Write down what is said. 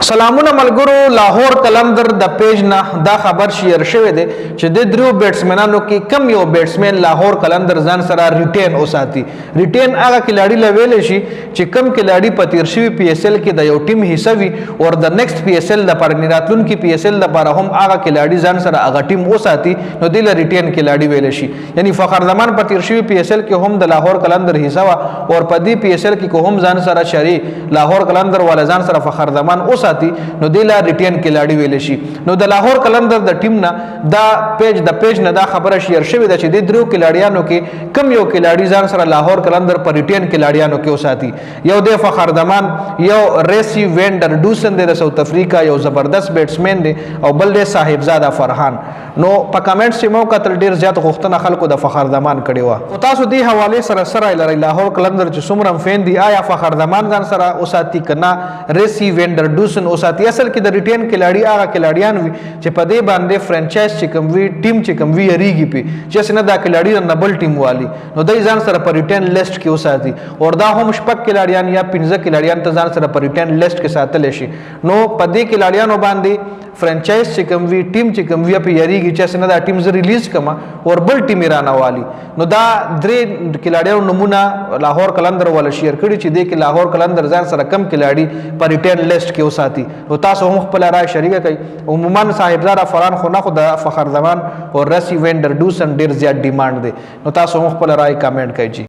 سلامونه ملګرو لاهور قلندر د پیج نه دا خبر شیر شوی دی چې د درو بیټسمنانو کې کم یو بیټسمن لاهور قلندر ځان سره ریټین اوساتي ریټین هغه کلاړي لویل شي چې کم کلاړي په تیر شوی پی ایس ال کې د یو ټیم حصہ وي او د نیکسټ پی ایس ال لپاره نیراتلون کې پی ایس ال لپاره هم هغه کلاړي ځان سره هغه ټیم اوساتي نو د ریټین کلاړي ویل شي یعنی فخر زمان په تیر شوی پی ایس ال کې هم د لاهور قلندر حصہ وا او په دې پی ایس ال کې هم ځان سره شری لاهور قلندر ول ځان سره فخر زمان اوساتي نو د ریټین کلاړي ویل شي نو د لاهور قلندر د ټیم نه دا پیج نه دا خبره شیر شوی د چې د درو کلاړیانو کې کم یو کلاړي ځان سره لاهور قلندر پر ریټین کلاړیانو کې اوساتي یو د فخر زمان یو ریسی وینډر ډوسن د ساوث افریقا یو زبردست بیټسمن دی او بل د صاحبزاده فرحان نو په کمنټس کې مو کتل ډیر زیات غوښتنه خلکو د فخر زمان کړي وا او تاسو دی حواله سره لري لاهور قلندر چې څومره فین دی آیا فخر زمان ځان سره اوساتي کنا ریسی وینډر ډوسن اوساتي اصل کې د ریټین کلاړي هغه کلاړیان وي چې په دې باندې فرانچایز چې کوم وی ټیم چې کوم وی ریږي پی چې څنګه دا کلاړي نه بل ټیم والی نو دای ځان سره پر ریټین لیست کې اوساتي او دا هم شپک کلاړیان یا 15 کلاړیان ته ځان سره پر ریټین لیست کې ساتل شي نو په دې کلاړیانو باندې فرانچایز چې کوم وی ټیم چې کوم وی په یریږي چې څنګه دا ټیم ز ریلیز کما او بل ټیم رانه والی نو دا درې کلاړیانو نمونه لاهور قلندر ول شیر کړي چې دې کې لاهور قلندر ځان سره کم کلاړي پر ریټین لیست کې اوساتي نو تاسو هم خپل رائے شریک کړئ عموما صاحبزاده فرحان خو نه خو د فخر زمان او رسی وینډر ډوسن ډیر زیات ډیماند دی نو تاسو هم خپل رائے کمنټ کړئ.